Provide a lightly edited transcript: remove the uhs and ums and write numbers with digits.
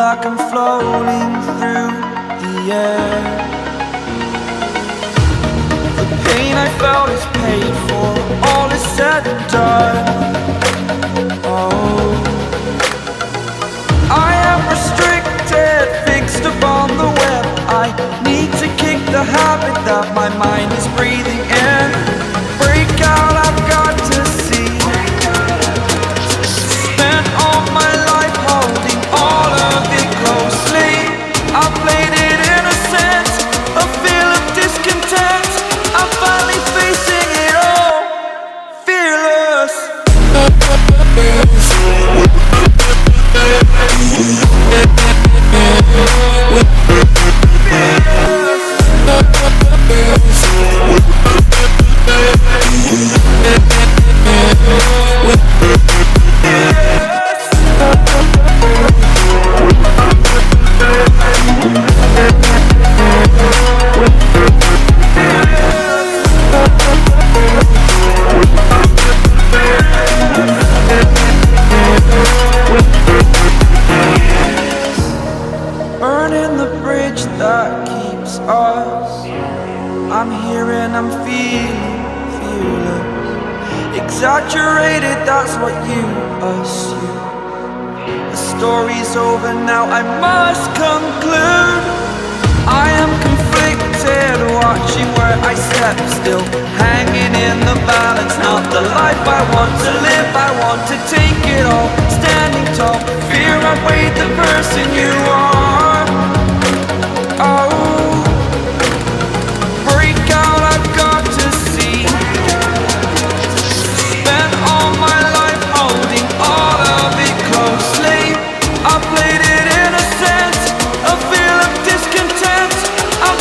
like I'm floating through the air. The pain I felt is paid for, all is said and done. Oh, I am restricted, fixed upon the web. I need to kick the habit that my mind is breathing in. Break out, I've got to see. Spent all my life holding all of it closely. I played it innocent, a feel of discontent. I'm finally facing it all, fearless. Burning the bridge that keeps us. I'm here and I'm feeling fearless. Exaggerated, that's what you assume. The story's over now, I must conclude. I am conflicted, watching where I step still, hanging in the balance. Not the life I want to live, I want to take it all. Standing tall, fear outweighed the person you are. Oh, break out, I've got to see. Spent all my life holding all of it closely. I played it innocent, a feel of discontent. I'm